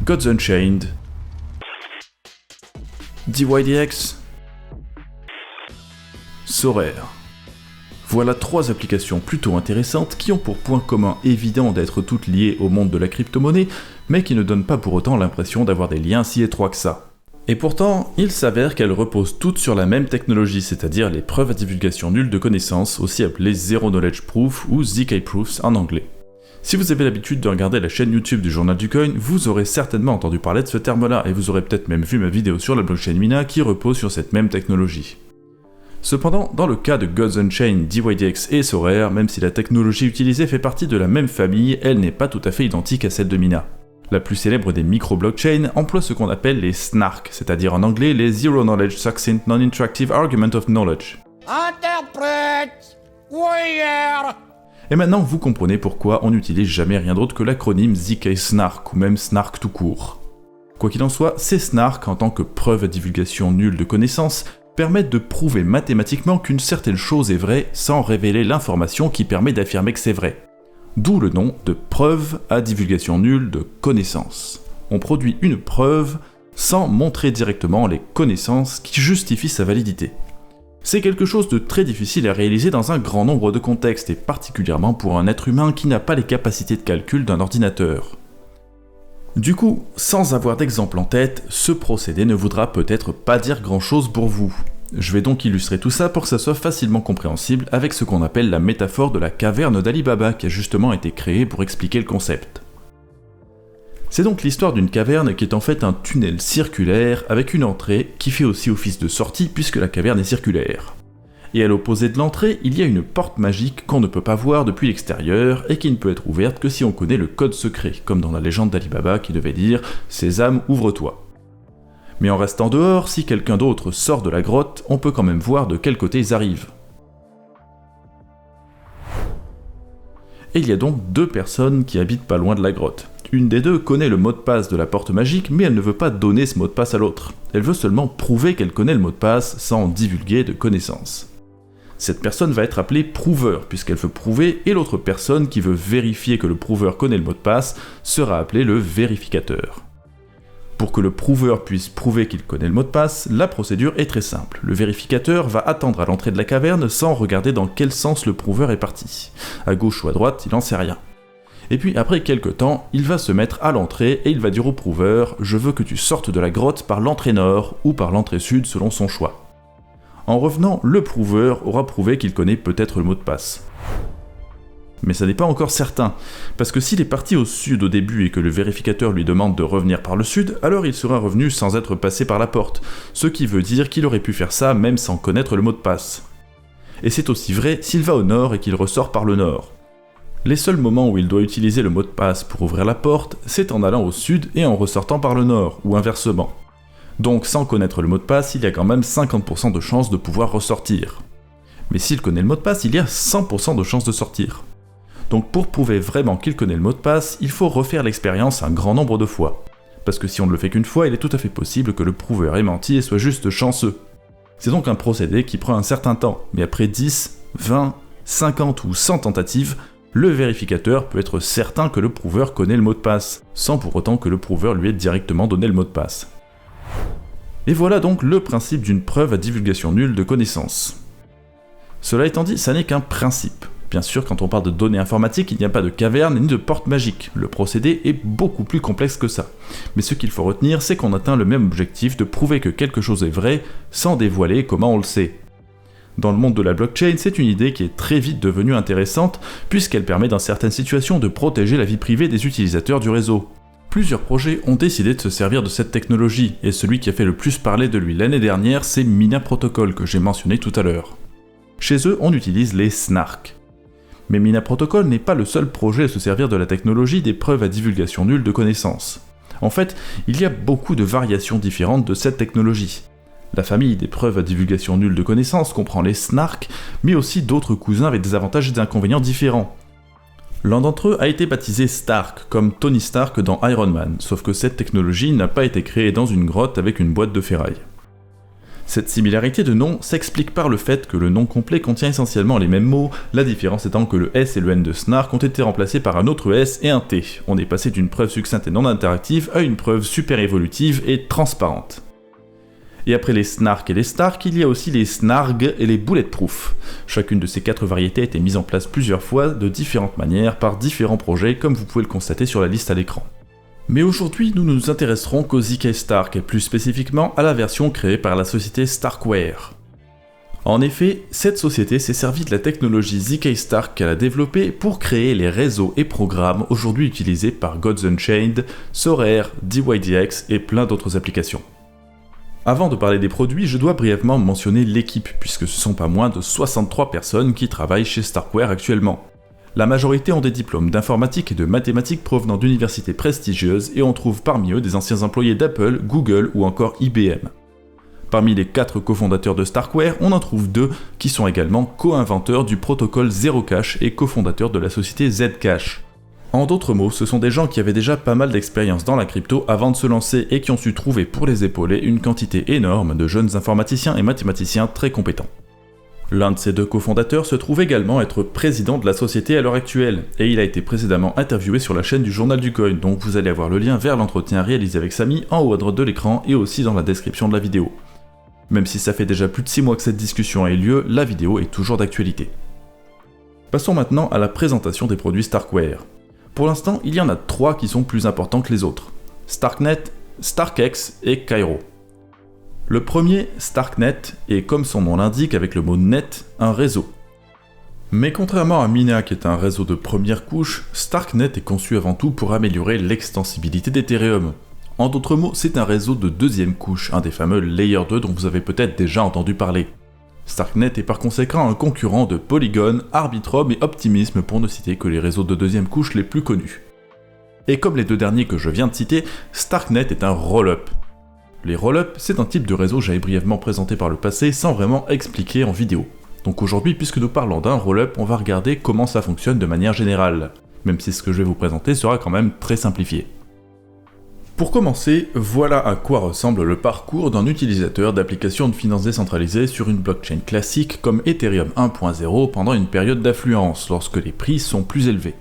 Gods Unchained, DYDX, Sorare. Voilà 3 applications plutôt intéressantes qui ont pour point commun évident d'être toutes liées au monde de la crypto-monnaie, mais qui ne donnent pas pour autant l'impression d'avoir des liens si étroits que ça. Et pourtant, il s'avère qu'elles reposent toutes sur la même technologie, c'est-à-dire les preuves à divulgation nulle de connaissances, aussi appelées Zero Knowledge Proof ou ZK Proofs en anglais. Si vous avez l'habitude de regarder la chaîne YouTube du Journal du Coin, vous aurez certainement entendu parler de ce terme-là, et vous aurez peut-être même vu ma vidéo sur la blockchain Mina qui repose sur cette même technologie. Cependant, dans le cas de Gods Unchained, DYDX et Sorare, même si la technologie utilisée fait partie de la même famille, elle n'est pas tout à fait identique à celle de Mina. La plus célèbre des micro-blockchains emploie ce qu'on appelle les SNARK, c'est-à-dire en anglais les Zero Knowledge Succinct Non-Interactive Argument of Knowledge. Interprète! Warrior! Et maintenant, vous comprenez pourquoi on n'utilise jamais rien d'autre que l'acronyme ZK-SNARK, ou même SNARK tout court. Quoi qu'il en soit, ces SNARK, en tant que preuve à divulgation nulle de connaissances, permettent de prouver mathématiquement qu'une certaine chose est vraie sans révéler l'information qui permet d'affirmer que c'est vrai. D'où le nom de preuve à divulgation nulle de connaissances. On produit une preuve sans montrer directement les connaissances qui justifient sa validité. C'est quelque chose de très difficile à réaliser dans un grand nombre de contextes, et particulièrement pour un être humain qui n'a pas les capacités de calcul d'un ordinateur. Du coup, sans avoir d'exemple en tête, ce procédé ne voudra peut-être pas dire grand-chose pour vous. Je vais donc illustrer tout ça pour que ça soit facilement compréhensible avec ce qu'on appelle la métaphore de la caverne d'Ali Baba qui a justement été créée pour expliquer le concept. C'est donc l'histoire d'une caverne qui est en fait un tunnel circulaire avec une entrée qui fait aussi office de sortie puisque la caverne est circulaire. Et à l'opposé de l'entrée, il y a une porte magique qu'on ne peut pas voir depuis l'extérieur et qui ne peut être ouverte que si on connaît le code secret, comme dans la légende d'Ali Baba qui devait dire « Sésame, ouvre-toi ». Mais en restant dehors, si quelqu'un d'autre sort de la grotte, on peut quand même voir de quel côté ils arrivent. Et il y a donc 2 personnes qui habitent pas loin de la grotte. Une des 2 connaît le mot de passe de la porte magique, mais elle ne veut pas donner ce mot de passe à l'autre. Elle veut seulement prouver qu'elle connaît le mot de passe sans divulguer de connaissances. Cette personne va être appelée prouveur, puisqu'elle veut prouver, et l'autre personne qui veut vérifier que le prouveur connaît le mot de passe sera appelée le vérificateur. Pour que le prouveur puisse prouver qu'il connaît le mot de passe, la procédure est très simple. Le vérificateur va attendre à l'entrée de la caverne sans regarder dans quel sens le prouveur est parti. À gauche ou à droite, il n'en sait rien. Et puis après quelques temps, il va se mettre à l'entrée et il va dire au prouveur « Je veux que tu sortes de la grotte par l'entrée nord ou par l'entrée sud selon son choix ». En revenant, le prouveur aura prouvé qu'il connaît peut-être le mot de passe. Mais ça n'est pas encore certain, parce que s'il est parti au sud au début et que le vérificateur lui demande de revenir par le sud, alors il sera revenu sans être passé par la porte, ce qui veut dire qu'il aurait pu faire ça même sans connaître le mot de passe. Et c'est aussi vrai s'il va au nord et qu'il ressort par le nord. Les seuls moments où il doit utiliser le mot de passe pour ouvrir la porte, c'est en allant au sud et en ressortant par le nord, ou inversement. Donc sans connaître le mot de passe, il y a quand même 50% de chances de pouvoir ressortir. Mais s'il connaît le mot de passe, il y a 100% de chances de sortir. Donc pour prouver vraiment qu'il connaît le mot de passe, il faut refaire l'expérience un grand nombre de fois. Parce que si on ne le fait qu'une fois, il est tout à fait possible que le prouveur ait menti et soit juste chanceux. C'est donc un procédé qui prend un certain temps, mais après 10, 20, 50 ou 100 tentatives, le vérificateur peut être certain que le prouveur connaît le mot de passe, sans pour autant que le prouveur lui ait directement donné le mot de passe. Et voilà donc le principe d'une preuve à divulgation nulle de connaissances. Cela étant dit, ça n'est qu'un principe. Bien sûr, quand on parle de données informatiques, il n'y a pas de caverne ni de porte magique. Le procédé est beaucoup plus complexe que ça. Mais ce qu'il faut retenir, c'est qu'on atteint le même objectif de prouver que quelque chose est vrai, sans dévoiler comment on le sait. Dans le monde de la blockchain, c'est une idée qui est très vite devenue intéressante, puisqu'elle permet dans certaines situations de protéger la vie privée des utilisateurs du réseau. Plusieurs projets ont décidé de se servir de cette technologie, et celui qui a fait le plus parler de lui l'année dernière, c'est Mina Protocol, que j'ai mentionné tout à l'heure. Chez eux, on utilise les SNARK. Mais Mina Protocol n'est pas le seul projet à se servir de la technologie des preuves à divulgation nulle de connaissances. En fait, il y a beaucoup de variations différentes de cette technologie. La famille des preuves à divulgation nulle de connaissances comprend les SNARK, mais aussi d'autres cousins avec des avantages et des inconvénients différents. L'un d'entre eux a été baptisé Stark, comme Tony Stark dans Iron Man, sauf que cette technologie n'a pas été créée dans une grotte avec une boîte de ferraille. Cette similarité de nom s'explique par le fait que le nom complet contient essentiellement les mêmes mots, la différence étant que le S et le N de Snark ont été remplacés par un autre S et un T. On est passé d'une preuve succincte et non interactive à une preuve super évolutive et transparente. Et après les Snark et les Stark, il y a aussi les Snarg et les Bulletproof. Chacune de ces 4 variétés a été mise en place plusieurs fois de différentes manières par différents projets comme vous pouvez le constater sur la liste à l'écran. Mais aujourd'hui, nous nous intéresserons qu'au ZK Stark, et plus spécifiquement à la version créée par la société Starkware. En effet, cette société s'est servie de la technologie ZK Stark qu'elle a développée pour créer les réseaux et programmes aujourd'hui utilisés par Gods Unchained, Sorare, DYDX et plein d'autres applications. Avant de parler des produits, je dois brièvement mentionner l'équipe, puisque ce sont pas moins de 63 personnes qui travaillent chez Starkware actuellement. La majorité ont des diplômes d'informatique et de mathématiques provenant d'universités prestigieuses et on trouve parmi eux des anciens employés d'Apple, Google ou encore IBM. Parmi les 4 cofondateurs de Starkware, on en trouve 2 qui sont également co-inventeurs du protocole Zerocash et cofondateurs de la société Zcash. En d'autres mots, ce sont des gens qui avaient déjà pas mal d'expérience dans la crypto avant de se lancer et qui ont su trouver pour les épauler une quantité énorme de jeunes informaticiens et mathématiciens très compétents. L'un de ces 2 cofondateurs se trouve également être président de la société à l'heure actuelle, et il a été précédemment interviewé sur la chaîne du Journal du Coin, donc vous allez avoir le lien vers l'entretien réalisé avec Samy en haut à droite de l'écran et aussi dans la description de la vidéo. Même si ça fait déjà plus de 6 mois que cette discussion a eu lieu, la vidéo est toujours d'actualité. Passons maintenant à la présentation des produits Starkware. Pour l'instant, il y en a 3 qui sont plus importants que les autres. Starknet, StarkEx et Cairo. Le premier, Starknet, est comme son nom l'indique avec le mot net, un réseau. Mais contrairement à Mina qui est un réseau de première couche, Starknet est conçu avant tout pour améliorer l'extensibilité d'Ethereum. En d'autres mots, c'est un réseau de deuxième couche, un des fameux Layer 2 dont vous avez peut-être déjà entendu parler. Starknet est par conséquent un concurrent de Polygon, Arbitrum et Optimism pour ne citer que les réseaux de deuxième couche les plus connus. Et comme les 2 derniers que je viens de citer, Starknet est un roll-up. Les roll-up, c'est un type de réseau que j'avais brièvement présenté par le passé sans vraiment expliquer en vidéo. Donc aujourd'hui, puisque nous parlons d'un roll-up, on va regarder comment ça fonctionne de manière générale, même si ce que je vais vous présenter sera quand même très simplifié. Pour commencer, voilà à quoi ressemble le parcours d'un utilisateur d'applications de finances décentralisées sur une blockchain classique comme Ethereum 1.0 pendant une période d'affluence, lorsque les prix sont plus élevés.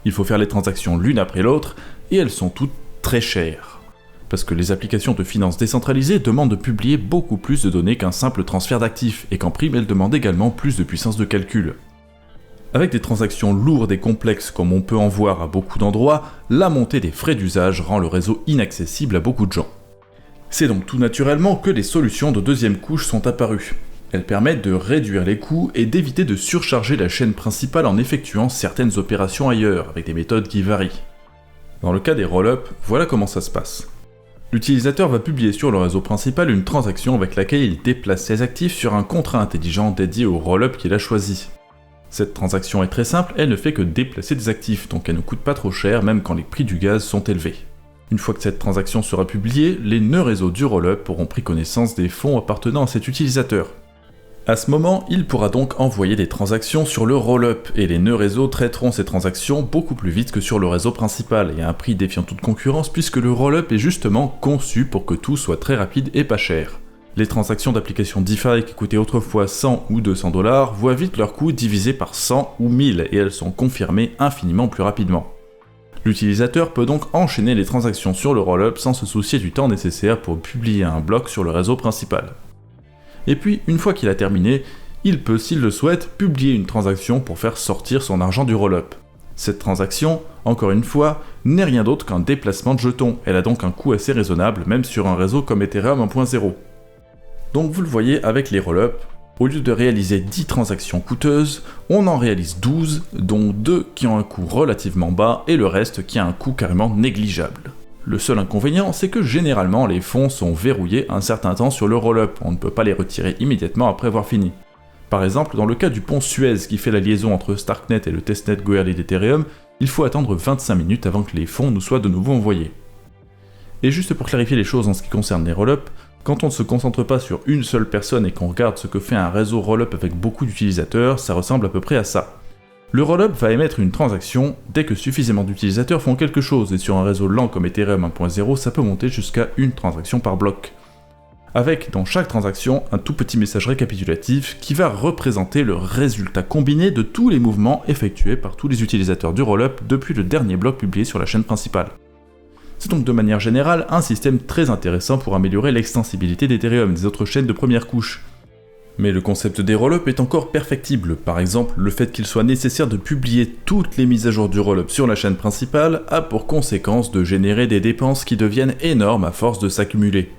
Il faut faire les transactions l'une après l'autre, et elles sont toutes très chères. Parce que les applications de finances décentralisées demandent de publier beaucoup plus de données qu'un simple transfert d'actifs, et qu'en prime elles demandent également plus de puissance de calcul. Avec des transactions lourdes et complexes comme on peut en voir à beaucoup d'endroits, la montée des frais d'usage rend le réseau inaccessible à beaucoup de gens. C'est donc tout naturellement que les solutions de deuxième couche sont apparues. Elles permettent de réduire les coûts et d'éviter de surcharger la chaîne principale en effectuant certaines opérations ailleurs, avec des méthodes qui varient. Dans le cas des roll-up, voilà comment ça se passe. L'utilisateur va publier sur le réseau principal une transaction avec laquelle il déplace ses actifs sur un contrat intelligent dédié au roll-up qu'il a choisi. Cette transaction est très simple, elle ne fait que déplacer des actifs, donc elle ne coûte pas trop cher même quand les prix du gaz sont élevés. Une fois que cette transaction sera publiée, les nœuds réseau du roll-up auront pris connaissance des fonds appartenant à cet utilisateur. À ce moment, il pourra donc envoyer des transactions sur le roll-up, et les nœuds réseau traiteront ces transactions beaucoup plus vite que sur le réseau principal, et à un prix défiant toute concurrence puisque le roll-up est justement conçu pour que tout soit très rapide et pas cher. Les transactions d'applications DeFi qui coûtaient autrefois 100 ou 200 $ voient vite leur coût divisé par 100 ou 1000 et elles sont confirmées infiniment plus rapidement. L'utilisateur peut donc enchaîner les transactions sur le roll-up sans se soucier du temps nécessaire pour publier un bloc sur le réseau principal. Et puis, une fois qu'il a terminé, il peut, s'il le souhaite, publier une transaction pour faire sortir son argent du roll-up. Cette transaction, encore une fois, n'est rien d'autre qu'un déplacement de jetons, elle a donc un coût assez raisonnable, même sur un réseau comme Ethereum 1.0. Donc vous le voyez avec les roll-up, au lieu de réaliser 10 transactions coûteuses, on en réalise 12, dont 2 qui ont un coût relativement bas et le reste qui a un coût carrément négligeable. Le seul inconvénient, c'est que généralement les fonds sont verrouillés un certain temps sur le roll-up, on ne peut pas les retirer immédiatement après avoir fini. Par exemple, dans le cas du pont Suez qui fait la liaison entre Starknet et le testnet Goerli d'Ethereum, il faut attendre 25 minutes avant que les fonds nous soient de nouveau envoyés. Et juste pour clarifier les choses en ce qui concerne les roll-up, quand on ne se concentre pas sur une seule personne et qu'on regarde ce que fait un réseau roll-up avec beaucoup d'utilisateurs, ça ressemble à peu près à ça. Le roll-up va émettre une transaction dès que suffisamment d'utilisateurs font quelque chose, et sur un réseau lent comme Ethereum 1.0, ça peut monter jusqu'à une transaction par bloc. avec dans chaque transaction un tout petit message récapitulatif qui va représenter le résultat combiné de tous les mouvements effectués par tous les utilisateurs du rollup depuis le dernier bloc publié sur la chaîne principale. C'est donc de manière générale un système très intéressant pour améliorer l'extensibilité d'Ethereum des autres chaînes de première couche. Mais le concept des rollups est encore perfectible, par exemple le fait qu'il soit nécessaire de publier toutes les mises à jour du rollup sur la chaîne principale a pour conséquence de générer des dépenses qui deviennent énormes à force de s'accumuler.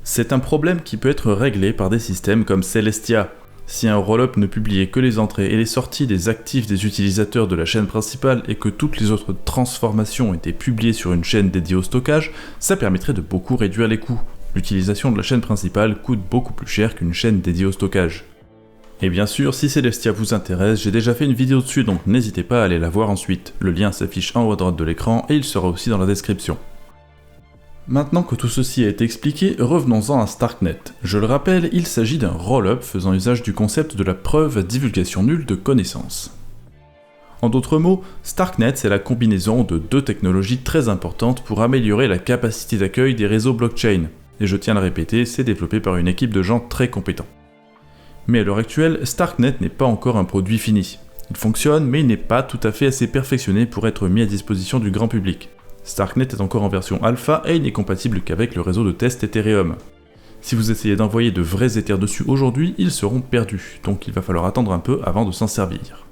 C'est un problème qui peut être réglé par des systèmes comme Celestia. Si un rollup ne publiait que les entrées et les sorties des actifs des utilisateurs de la chaîne principale et que toutes les autres transformations étaient publiées sur une chaîne dédiée au stockage, ça permettrait de beaucoup réduire les coûts. L'utilisation de la chaîne principale coûte beaucoup plus cher qu'une chaîne dédiée au stockage. Et bien sûr, si Celestia vous intéresse, j'ai déjà fait une vidéo dessus, donc n'hésitez pas à aller la voir ensuite. Le lien s'affiche en haut à droite de l'écran et il sera aussi dans la description. Maintenant que tout ceci a été expliqué, revenons-en à Starknet. Je le rappelle, il s'agit d'un roll-up faisant usage du concept de la preuve à divulgation nulle de connaissances. En d'autres mots, Starknet c'est la combinaison de deux technologies très importantes pour améliorer la capacité d'accueil des réseaux blockchain. Et je tiens à le répéter, c'est développé par une équipe de gens très compétents. Mais à l'heure actuelle, Starknet n'est pas encore un produit fini. Il fonctionne, mais il n'est pas tout à fait assez perfectionné pour être mis à disposition du grand public. Starknet est encore en version alpha et il n'est compatible qu'avec le réseau de test Ethereum. Si vous essayez d'envoyer de vrais Ethers dessus aujourd'hui, ils seront perdus, donc il va falloir attendre un peu avant de s'en servir.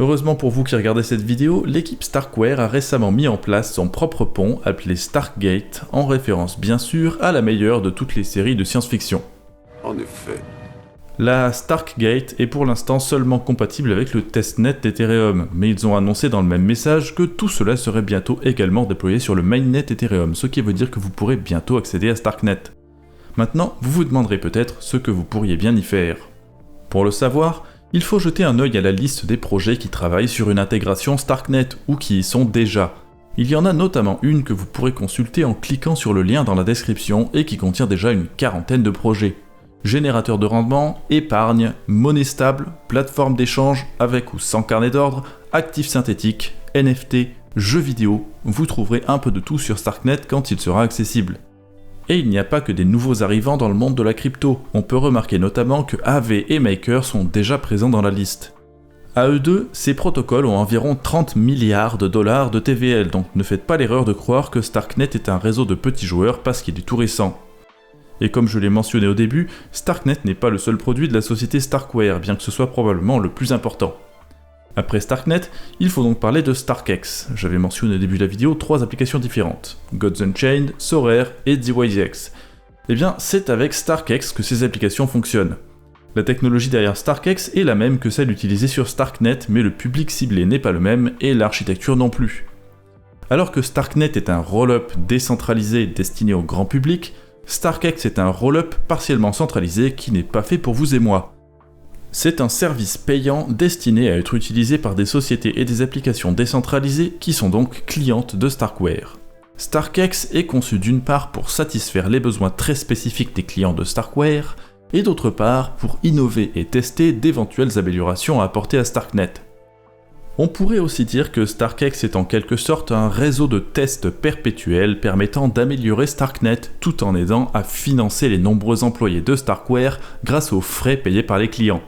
Heureusement pour vous qui regardez cette vidéo, l'équipe Starkware a récemment mis en place son propre pont appelé Starkgate, en référence bien sûr à la meilleure de toutes les séries de science-fiction. En effet. La Starkgate est pour l'instant seulement compatible avec le testnet d'Ethereum, mais ils ont annoncé dans le même message que tout cela serait bientôt également déployé sur le mainnet Ethereum, ce qui veut dire que vous pourrez bientôt accéder à Starknet. Maintenant, vous vous demanderez peut-être ce que vous pourriez bien y faire. Pour le savoir, il faut jeter un œil à la liste des projets qui travaillent sur une intégration Starknet ou qui y sont déjà. Il y en a notamment une que vous pourrez consulter en cliquant sur le lien dans la description et qui contient déjà une quarantaine de projets. Générateur de rendement, épargne, monnaie stable, plateforme d'échange avec ou sans carnet d'ordre, actifs synthétiques, NFT, jeux vidéo, vous trouverez un peu de tout sur Starknet quand il sera accessible. Et il n'y a pas que des nouveaux arrivants dans le monde de la crypto, on peut remarquer notamment que Aave et Maker sont déjà présents dans la liste. À eux deux, ces protocoles ont environ 30 milliards de dollars de TVL, donc ne faites pas l'erreur de croire que Starknet est un réseau de petits joueurs parce qu'il est tout récent. Et comme je l'ai mentionné au début, Starknet n'est pas le seul produit de la société Starkware, bien que ce soit probablement le plus important. Après Starknet, il faut donc parler de StarkEx. J'avais mentionné au début de la vidéo 3 applications différentes, Gods Unchained, Sorare et DYDX. Eh bien, c'est avec StarkEx que ces applications fonctionnent. La technologie derrière StarkEx est la même que celle utilisée sur Starknet, mais le public ciblé n'est pas le même et l'architecture non plus. Alors que Starknet est un roll-up décentralisé destiné au grand public, StarkEx est un roll-up partiellement centralisé qui n'est pas fait pour vous et moi. C'est un service payant destiné à être utilisé par des sociétés et des applications décentralisées qui sont donc clientes de Starkware. StarkEx est conçu d'une part pour satisfaire les besoins très spécifiques des clients de Starkware, et d'autre part pour innover et tester d'éventuelles améliorations à apporter à Starknet. On pourrait aussi dire que StarkEx est en quelque sorte un réseau de tests perpétuels permettant d'améliorer Starknet tout en aidant à financer les nombreux employés de Starkware grâce aux frais payés par les clients.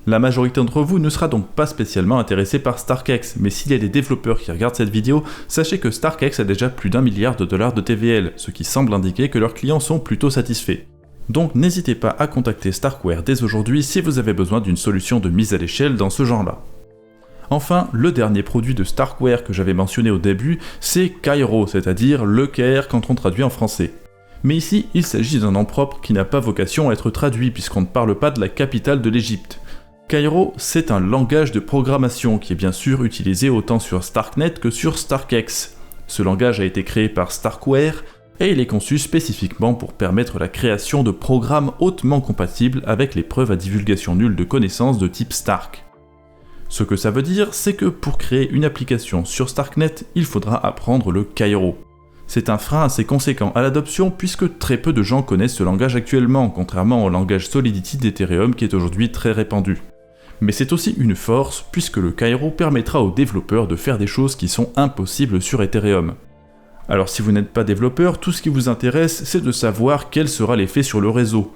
La majorité d'entre vous ne sera donc pas spécialement intéressé par StarkEx, mais s'il y a des développeurs qui regardent cette vidéo, sachez que StarkEx a déjà plus d'1 milliard de dollars de TVL, ce qui semble indiquer que leurs clients sont plutôt satisfaits. Donc n'hésitez pas à contacter Starkware dès aujourd'hui si vous avez besoin d'une solution de mise à l'échelle dans ce genre-là. Enfin, le dernier produit de Starkware que j'avais mentionné au début, c'est Cairo, c'est-à-dire le Caire quand on traduit en français. Mais ici, il s'agit d'un nom propre qui n'a pas vocation à être traduit puisqu'on ne parle pas de la capitale de l'Égypte. Cairo, c'est un langage de programmation qui est bien sûr utilisé autant sur Starknet que sur StarkEx. Ce langage a été créé par Starkware et il est conçu spécifiquement pour permettre la création de programmes hautement compatibles avec les preuves à divulgation nulle de connaissances de type Stark. Ce que ça veut dire, c'est que pour créer une application sur Starknet, il faudra apprendre le Cairo. C'est un frein assez conséquent à l'adoption puisque très peu de gens connaissent ce langage actuellement, contrairement au langage Solidity d'Ethereum qui est aujourd'hui très répandu. Mais c'est aussi une force puisque le Cairo permettra aux développeurs de faire des choses qui sont impossibles sur Ethereum. Alors si vous n'êtes pas développeur, tout ce qui vous intéresse, c'est de savoir quel sera l'effet sur le réseau.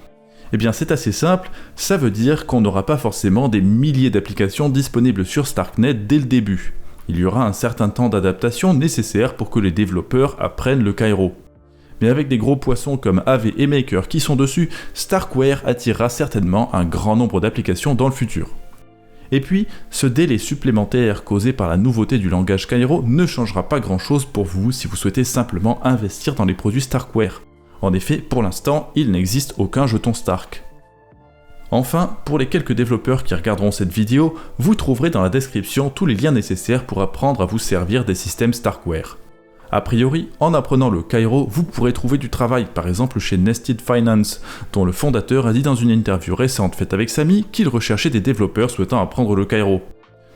Eh bien c'est assez simple, ça veut dire qu'on n'aura pas forcément des milliers d'applications disponibles sur Starknet dès le début. Il y aura un certain temps d'adaptation nécessaire pour que les développeurs apprennent le Cairo. Mais avec des gros poissons comme AV et Maker qui sont dessus, Starkware attirera certainement un grand nombre d'applications dans le futur. Et puis, ce délai supplémentaire causé par la nouveauté du langage Cairo ne changera pas grand chose pour vous si vous souhaitez simplement investir dans les produits Starkware. En effet, pour l'instant, il n'existe aucun jeton Stark. Enfin, pour les quelques développeurs qui regarderont cette vidéo, vous trouverez dans la description tous les liens nécessaires pour apprendre à vous servir des systèmes Starkware. A priori, en apprenant le Cairo, vous pourrez trouver du travail, par exemple chez Nested Finance, dont le fondateur a dit dans une interview récente faite avec Samy qu'il recherchait des développeurs souhaitant apprendre le Cairo.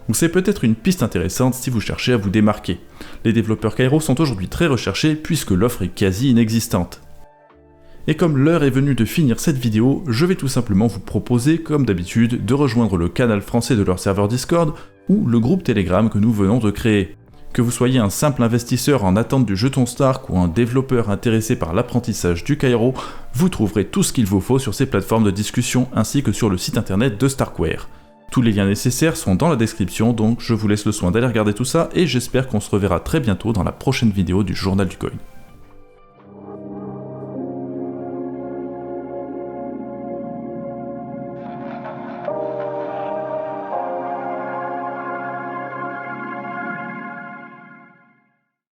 Donc c'est peut-être une piste intéressante si vous cherchez à vous démarquer. Les développeurs Cairo sont aujourd'hui très recherchés puisque l'offre est quasi inexistante. Et comme l'heure est venue de finir cette vidéo, je vais tout simplement vous proposer, comme d'habitude, de rejoindre le canal français de leur serveur Discord ou le groupe Telegram que nous venons de créer. Que vous soyez un simple investisseur en attente du jeton Stark ou un développeur intéressé par l'apprentissage du Cairo, vous trouverez tout ce qu'il vous faut sur ces plateformes de discussion ainsi que sur le site internet de Starkware. Tous les liens nécessaires sont dans la description, donc je vous laisse le soin d'aller regarder tout ça et j'espère qu'on se reverra très bientôt dans la prochaine vidéo du Journal du Coin.